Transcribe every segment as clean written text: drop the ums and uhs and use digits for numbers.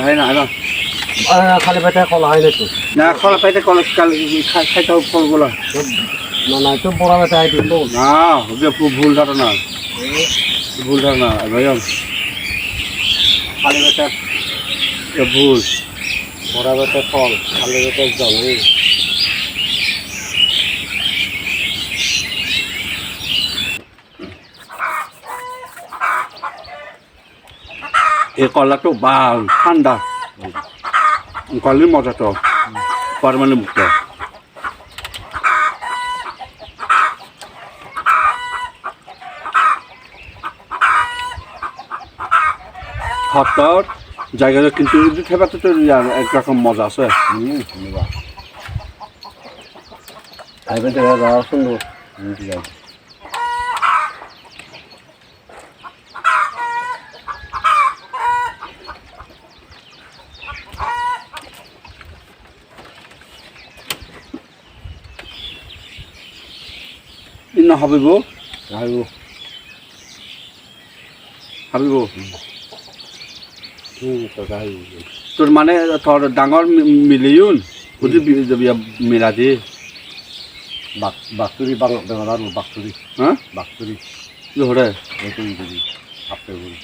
হয় না না খালি পেটে কলা হয় নাকি না খোলা পাইতে কলেজ খাইতে ফলগুলো না না তো বড় পেটে আই দিল না হবে ভুল ধারণা ভুল ধারণা ভাইয়া খালি পেটে ভুল বড় পেটে ফল খালি পেটে জল এই কলাটো বা ঠান্ডা কলির মজা তো পারমানেন্ট মুক্ত হাতটার জায়গাটা কিন্তু যদি খেবা তো একরকম মজা আছে খাইবে দেখা যাওয়া সুন্দর ইন্না হাবিব হাবিব তোর মানে তোর ডাঙর মিলিয়ন বুঝি মিলা দি বাকচুরি বাংলা বাকচুরি হ্যাঁ বাকচুরি ধরে এইটাই যদি আপনি বলি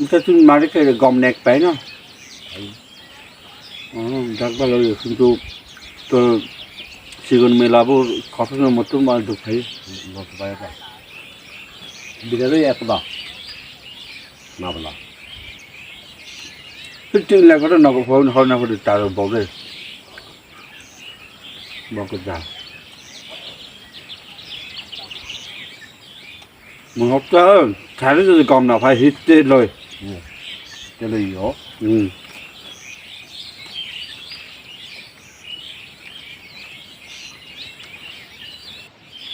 এটা তুমি মারে গম নেক পাই না যাক ভালো কিন্তু তোর সিগুন মেলাবোর খরচের মতো মাছ ঢুকাই বিরাটই একদা না বলা 15 লাখ করে নগদ হয় না করে তার বগে বগে যা মহত্তা ছাড়ে যদি কম না ভাই হিটতে লয় তাহলে ইও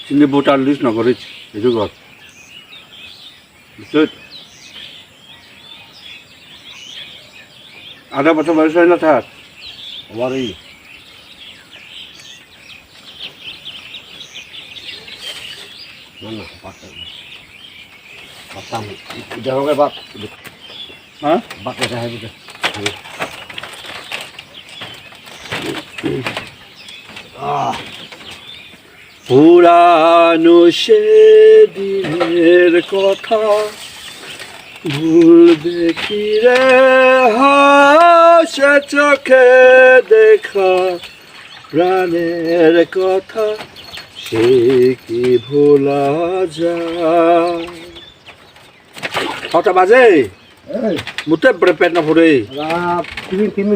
কিন্তু ভোটার লিস্ট নকরিস এইটো ঘর বুঝলি আধা বছর বয়স হয় না থাক আমারই না না পাতাম দেখো বাপ হ্যাঁ বাপ দেখা হবে পুরানো সেদিনের কথা ভুলবে কি রে হাসে চোখে দেখা প্রাণের কথা সে কি ভোলা যায় কটা বাজে মুতে পেট না ভরে টিফিন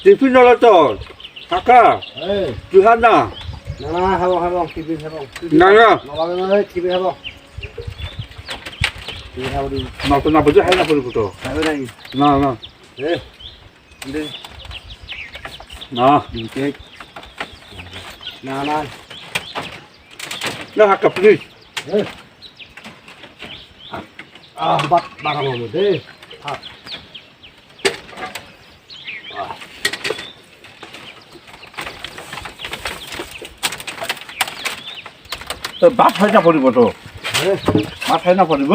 টিফিন নল তোর কাকা তুই হাত না না খাব টিফিন খাব না না নলাবে টিফিন খাব না তো না বুঝে হাই না পড়ব তো খাবে নাকি না না না কেক না না না কাকা প্লিজ বাট বাড়াবো মধ্যে ভাত হয় না পড়ব তো ভাত হয় না পড়ব